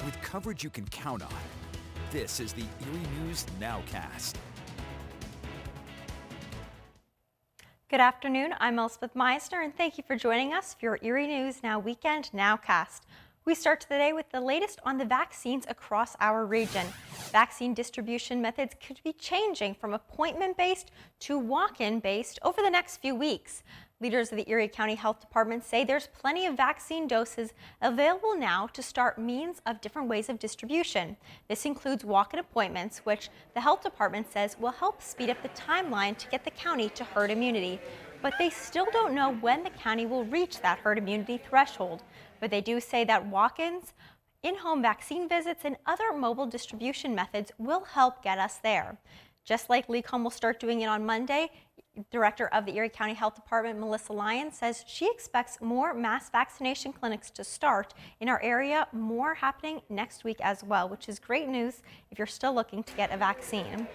with coverage you can count on. This is the Erie News NOWCAST. Good afternoon, I'm Elspeth Meisner, and thank you for joining us for your Erie News Now Weekend NOWCAST. We start today with the latest on the vaccines across our region. Vaccine distribution methods could be changing from appointment-based to walk-in based over the next few weeks. Leaders of the Erie County Health Department say there's plenty of vaccine doses available now to start means of different ways of distribution. This includes walk-in appointments, which the Health Department says will help speed up the timeline to get the county to herd immunity. But they still don't know when the county will reach that herd immunity threshold. But they do say that walk-ins, in-home vaccine visits, and other mobile distribution methods will help get us there. Just like LECOM will start doing it on Monday, Director of the Erie County Health Department, Melissa Lyons, says she expects more mass vaccination clinics to start in our area, more happening next week as well, which is great news if you're still looking to get a vaccine.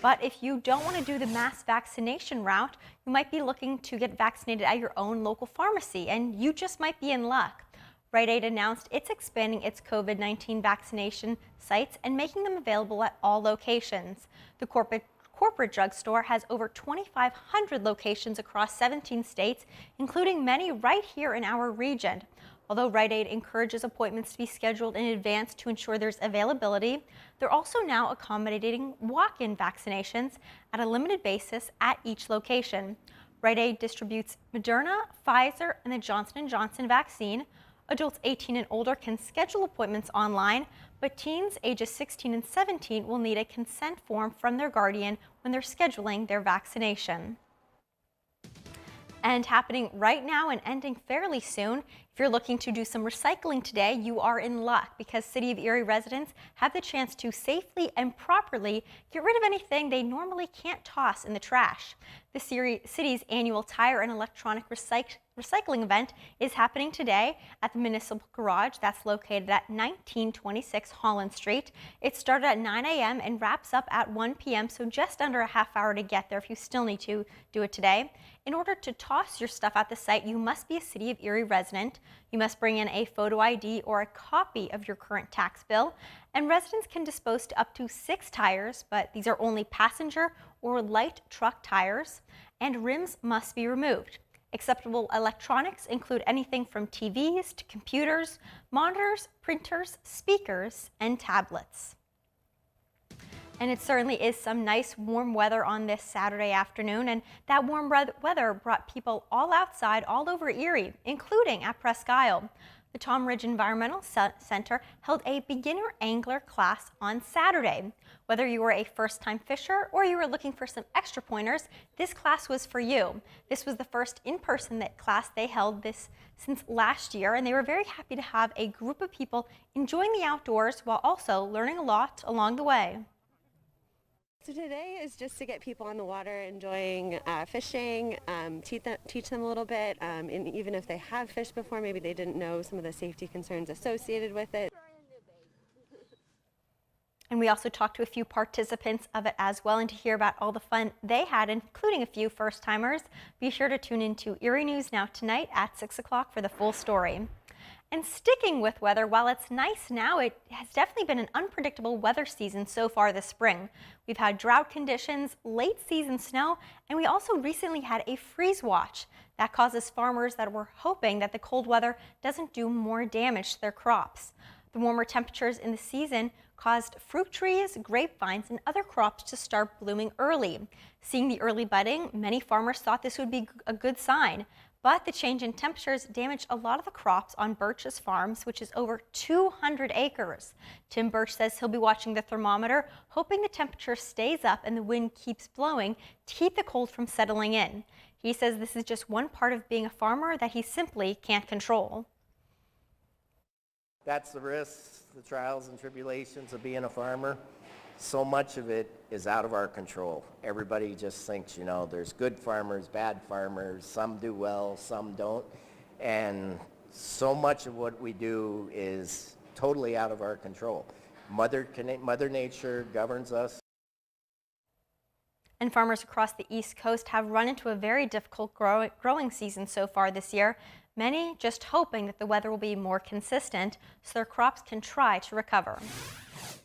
But if you don't want to do the mass vaccination route, you might be looking to get vaccinated at your own local pharmacy, and you just might be in luck. Rite Aid announced it's expanding its COVID-19 vaccination sites and making them available at all locations. The corporate drugstore has over 2,500 locations across 17 states, including many right here in our region. Although Rite Aid encourages appointments to be scheduled in advance to ensure there's availability, they're also now accommodating walk-in vaccinations at a limited basis at each location. Rite Aid distributes Moderna, Pfizer, and the Johnson & Johnson vaccine. Adults 18 and older can schedule appointments online, but teens ages 16 and 17 will need a consent form from their guardian when they're scheduling their vaccination. And happening right now and ending fairly soon, if you're looking to do some recycling today, you are in luck because City of Erie residents have the chance to safely and properly get rid of anything they normally can't toss in the trash. The city's annual tire and electronic recycling event is happening today at the Municipal Garage that's located at 1926 Holland Street. It started at 9 a.m. and wraps up at 1 p.m., so just under a half hour to get there if you still need to do it today. In order to toss your stuff at the site, you must be a City of Erie resident. You must bring in a photo ID or a copy of your current tax bill, and residents can dispose to up to 6 tires, but these are only passenger or light truck tires, and rims must be removed. Acceptable electronics include anything from TVs to computers, monitors, printers, speakers, and tablets. And it certainly is some nice warm weather on this Saturday afternoon, and that warm weather brought people all outside all over Erie, including at Presque Isle. The Tom Ridge Environmental Center held a beginner angler class on Saturday. Whether you were a first-time fisher or you were looking for some extra pointers, this class was for you. This was the first in-person class they held since last year, and they were very happy to have a group of people enjoying the outdoors while also learning a lot along the way. So today is just to get people on the water enjoying fishing, teach them a little bit, and even if they have fished before, maybe they didn't know some of the safety concerns associated with it. And we also talked to a few participants of it as well, and to hear about all the fun they had, including a few first-timers, be sure to tune into Erie News Now tonight at 6 o'clock for the full story. And sticking with weather, while it's nice now, it has definitely been an unpredictable weather season so far this spring. We've had drought conditions, late season snow, and we also recently had a freeze watch. That causes farmers that were hoping that the cold weather doesn't do more damage to their crops. The warmer temperatures in the season caused fruit trees, grapevines, and other crops to start blooming early. Seeing the early budding, many farmers thought this would be a good sign. But the change in temperatures damaged a lot of the crops on Birch's farms, which is over 200 acres. Tim Birch says he'll be watching the thermometer, hoping the temperature stays up and the wind keeps blowing to keep the cold from settling in. He says this is just one part of being a farmer that he simply can't control. That's the risks, the trials and tribulations of being a farmer. So much of it is out of our control. Everybody just thinks, you know, there's good farmers, bad farmers, some do well, some don't. And so much of what we do is totally out of our control. Mother Nature governs us. And farmers across the East Coast have run into a very difficult growing season so far this year. Many just hoping that the weather will be more consistent so their crops can try to recover.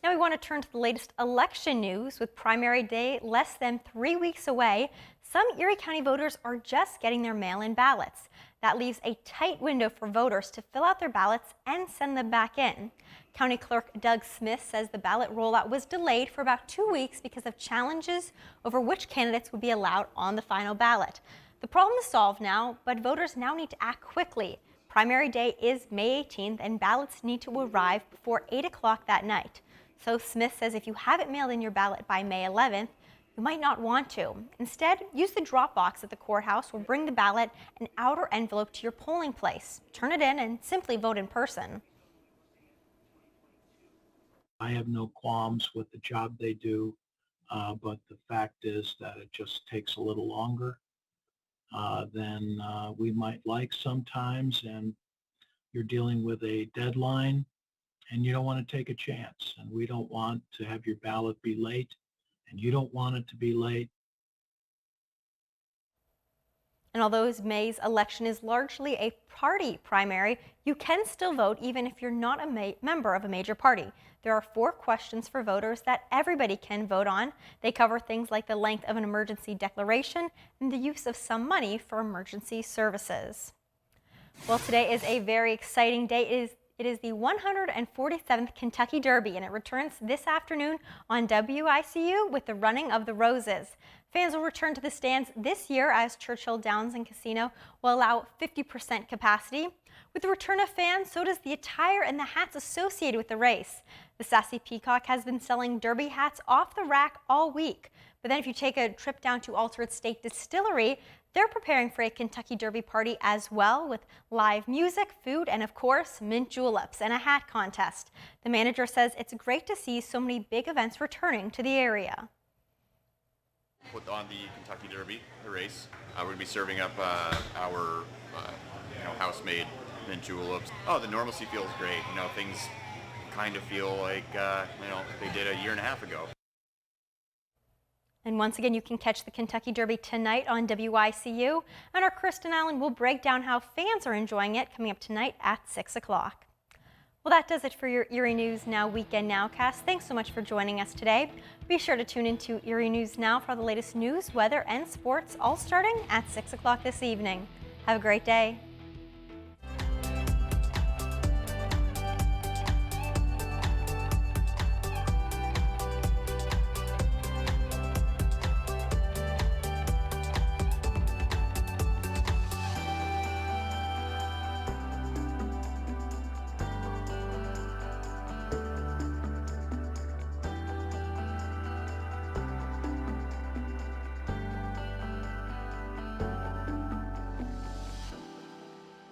Now we want to turn to the latest election news. With primary day less than 3 weeks away, some Erie County voters are just getting their mail-in ballots. That leaves a tight window for voters to fill out their ballots and send them back in. County Clerk Doug Smith says the ballot rollout was delayed for about 2 weeks because of challenges over which candidates would be allowed on the final ballot. The problem is solved now, but voters now need to act quickly. Primary day is May 18th, and ballots need to arrive before 8 o'clock that night. So Smith says if you haven't mailed in your ballot by May 11th, you might not want to. Instead, use the drop box at the courthouse or bring the ballot and outer envelope to your polling place. Turn it in and simply vote in person. I have no qualms with the job they do, but the fact is that it just takes a little longer than we might like sometimes, and you're dealing with a deadline and you don't want to take a chance, and we don't want to have your ballot be late, and you don't want it to be late. And although May's election is largely a party primary, you can still vote even if you're not a member of a major party. There are 4 questions for voters that everybody can vote on. They cover things like the length of an emergency declaration and the use of some money for emergency services. Well, today is a very exciting day. It is the 147th Kentucky Derby, and it returns this afternoon on WICU with the running of the Roses. Fans will return to the stands this year as Churchill Downs and Casino will allow 50% capacity. With the return of fans, so does the attire and the hats associated with the race. The Sassy Peacock has been selling Derby hats off the rack all week. But then if you take a trip down to Altered State Distillery, they're preparing for a Kentucky Derby party as well, with live music, food, and of course, mint juleps and a hat contest. The manager says it's great to see so many big events returning to the area. Put on the Kentucky Derby, the race. We're going to be serving up our house-made mint juleps. Oh, the normalcy feels great. Things kind of feel like they did a year and a half ago. And once again, you can catch the Kentucky Derby tonight on WICU. And our Kristen Allen will break down how fans are enjoying it coming up tonight at 6 o'clock. Well, that does it for your Erie News Now Weekend Nowcast. Thanks so much for joining us today. Be sure to tune into Erie News Now for the latest news, weather, and sports, all starting at 6 o'clock this evening. Have a great day.